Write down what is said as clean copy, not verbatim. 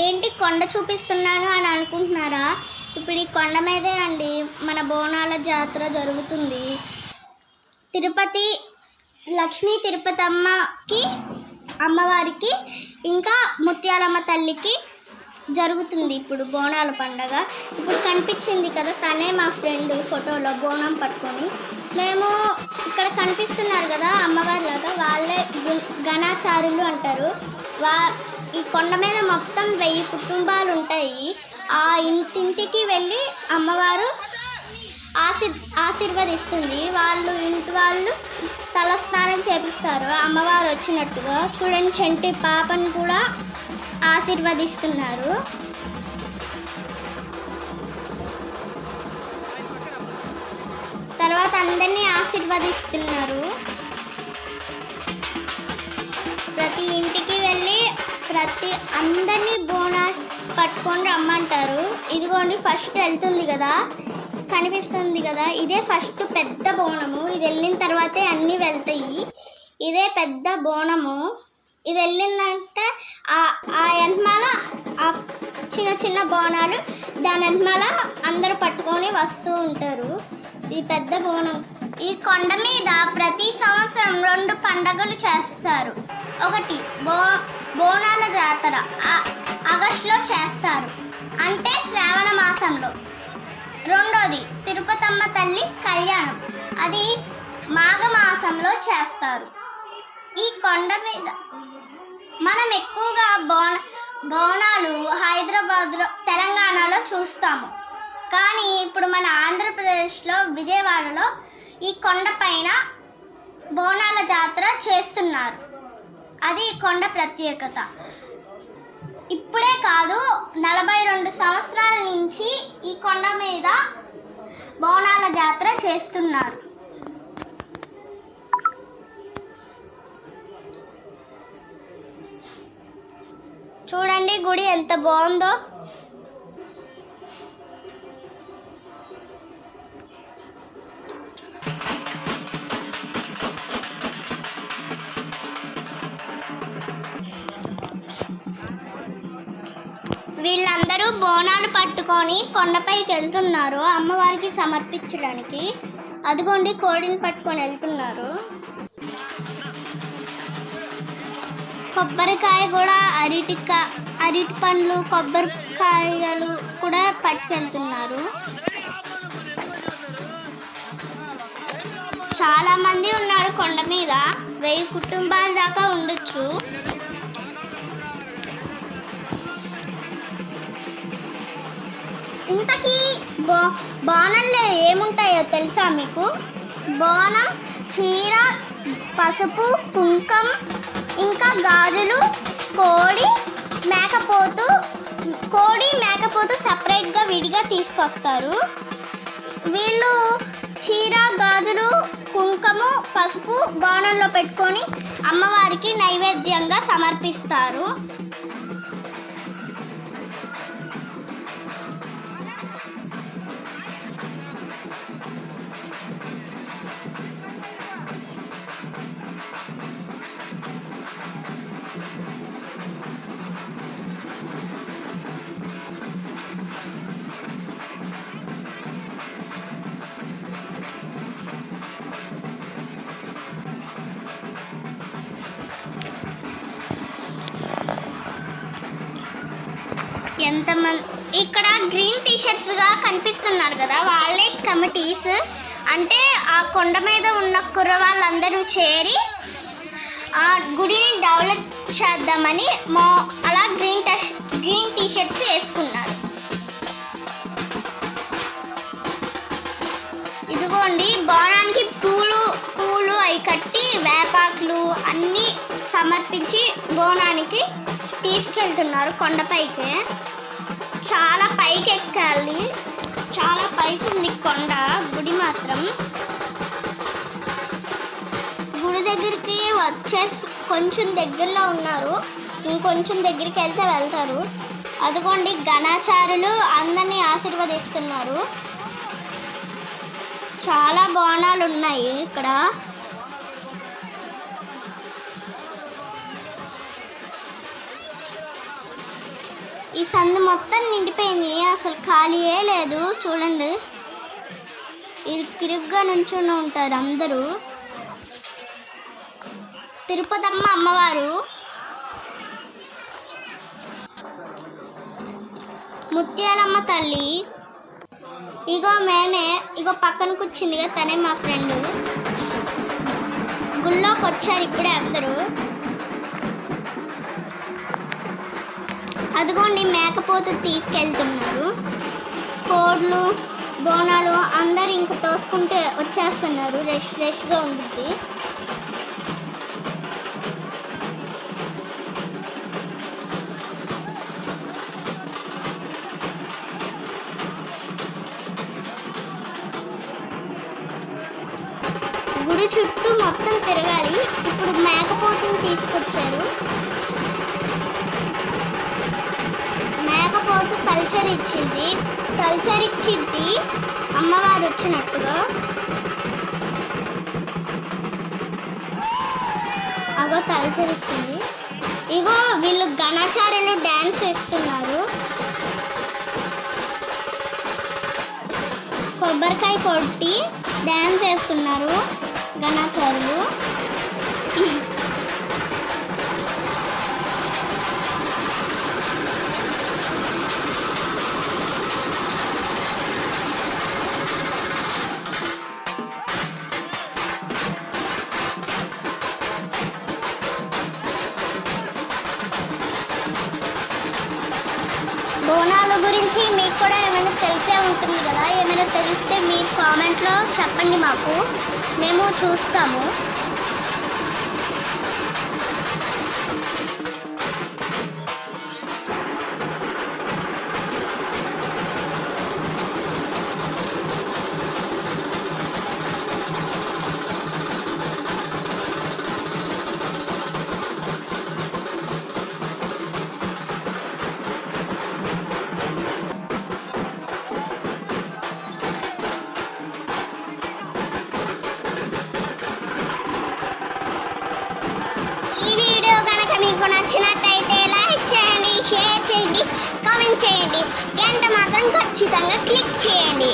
ఏంటి కొండ చూపిస్తున్నాను అని అనుకుంటున్నారా? ఇప్పుడు ఈ కొండ మీదే అండి మన బోనాల జాతర జరుగుతుంది. తిరుపతి లక్ష్మీ తిరుపతమ్మకి అమ్మవారికి ఇంకా ముత్యాలమ్మ తల్లికి జరుగుతుంది ఇప్పుడు బోనాల పండగ. ఇప్పుడు కనిపించింది కదా, తనే మా ఫ్రెండ్ ఫోటోలో బోనం పట్టుకొని. మేము ఇక్కడ కనిపిస్తున్నారు కదా అమ్మవారి లాగా, వాళ్ళే గణాచారులు అంటారు. ఈ కొండ మీద మొత్తం 1000 కుటుంబాలు ఉంటాయి. ఆ ఇంటింటికి వెళ్ళి అమ్మవారు ఆశీర్వదిస్తుంది. ఇంటి వాళ్ళు తలస్నానం చేపిస్తారు అమ్మవారు వచ్చినట్టుగా. చూడండి, చంటి పాపను కూడా ఆశీర్వదిస్తున్నారు. తర్వాత అందరినీ ఆశీర్వదిస్తున్నారు. ప్రతి ఇంటికి వెళ్ళి అందరినీ బోనాలు పట్టుకొని రమ్మంటారు. ఇదిగోండి, ఫస్ట్ వెళ్తుంది కదా, కనిపిస్తుంది కదా, ఇదే ఫస్ట్ పెద్ద బోనము. ఇది వెళ్ళిన తర్వాతే అన్నీ వెళ్తాయి. ఇదే పెద్ద బోనము. ఇది వెళ్ళిందంటే ఆ వెనకమాల ఆ చిన్న చిన్న బోనాలు దాని వెనకమాల అందరూ పట్టుకొని వస్తూ ఉంటారు. ఇది పెద్ద బోనం. ఈ కొండ మీద ప్రతి సంవత్సరం 2 పండగలు చేస్తారు. ఒకటి బోనాల జాతర ఆగస్టులో చేస్తారు, అంటే శ్రావణ మాసంలో. రెండోది తిరుపతమ్మ తల్లి కళ్యాణం, అది మాఘమాసంలో చేస్తారు. ఈ కొండ మీద మనం ఎక్కువగా బోనాలు హైదరాబాద్లో తెలంగాణలో చూస్తాము. కానీ ఇప్పుడు మన ఆంధ్రప్రదేశ్లో విజయవాడలో ఈ కొండపైన బోనాల జాతర చేస్తున్నారు. అది ఈ కొండ ప్రత్యేకత. ఇప్పుడే కాదు, 42 సంవత్సరాల నుంచి ఈ కొండ మీద బోనాల జాతర చేస్తున్నారు. చూడండి గుడి ఎంత బాగుందో. వీళ్ళందరూ బోనాలు పట్టుకొని కొండపైకి వెళ్తున్నారు అమ్మవారికి సమర్పించడానికి. అదిగోండి, కోడిని పట్టుకొని వెళ్తున్నారు. కొబ్బరికాయ కూడా, అరటి పండ్లు, కొబ్బరికాయలు కూడా పట్టుకెళ్తున్నారు. చాలా మంది ఉన్నారు కొండ మీద, 1000 కుటుంబాల దాకా ఉండొచ్చు. ఇంతకీ బోనంలో ఏముంటాయో తెలుసా మీకు? బోనం, చీర, పసుపు, కుంకం, ఇంకా గాజులు, కోడి మేకపోతు సపరేట్గా విడిగా తీసుకొస్తారు. వీళ్ళు చీర, గాజులు, కుంకము, పసుపు బోనంలో పెట్టుకొని అమ్మవారికి నైవేద్యంగా సమర్పిస్తారు. ఎంతమంది ఇక్కడ గ్రీన్ టీషర్ట్స్గా కనిపిస్తున్నారు కదా, వాళ్ళే కమిటీస్. అంటే ఆ కొండ మీద ఉన్న కుర్రవాళ్ళందరూ చేరి ఆ గుడిని డెవలప్ చేద్దామని అలా గ్రీన్ టీషర్ట్స్ వేసుకున్నారు. ఇదిగోండి, బోనానికి పూలు అవి కట్టి వేపాకులు అన్నీ సమర్పించి బోనానికి తీసుకెళ్తున్నారు కొండపైకి. చాలా పైకి ఎక్కాలి, చాలా పైకి ఉంది కొండ. గుడి మాత్రం గుడి దగ్గరికి వచ్చేసి కొంచెం దగ్గరలో ఉన్నారు, ఇంకొంచెం దగ్గరికి వెళ్తారు. అదిగోండి, గణాచారులు అందరినీ ఆశీర్వదిస్తున్నారు. చాలా బోనాలు ఉన్నాయి ఇక్కడ. ఈ సందు మొత్తం నిండిపోయింది, అసలు ఖాళీయే లేదు. చూడండి, ఇరుగ్గా నుంచుని ఉంటారు అందరూ. తిరుపతమ్మ అమ్మవారు, ముత్యాలమ్మ తల్లి, ఇగో మేమే, ఇగో పక్కన కూర్చుందిగా తనే మా ఫ్రెండ్. గుళ్ళోకి వచ్చారు ఇప్పుడే అందరూ. అదిగోండి మేకపోతు తీసుకెళ్తున్నారు. కోడ్లు, బోనాలు అందరు ఇంక తోసుకుంటే వచ్చేస్తున్నారు. రష్గా ఉంటుంది. గుడి చుట్టూ మొత్తం తిరగాలి. ఇప్పుడు మేకపోతుని తీసుకొచ్చారు. మేకపోతు కల్చర్ ఇచ్చింది అమ్మవారు వచ్చినట్టుగా. అగో కల్చర్ ఇస్తుంది. ఇగో వీళ్ళు గణాచారులు డ్యాన్స్ వేస్తున్నారు. కొబ్బరికాయ కొట్టి డ్యాన్స్ వేస్తున్నారు గణాచారులు. బోనాల గురించి మీకు కూడా ఏమైనా తెలిసే ఉంటుంది కదా. ఏమైనా తెలిస్తే మీరు కామెంట్లో చెప్పండి మాకు, మేము చూస్తాము. మీకు నచ్చినట్టయితే లైక్ చేయండి, షేర్ చేయండి, కామెంట్ చేయండి, గంట మాత్రం ఖచ్చితంగా క్లిక్ చేయండి.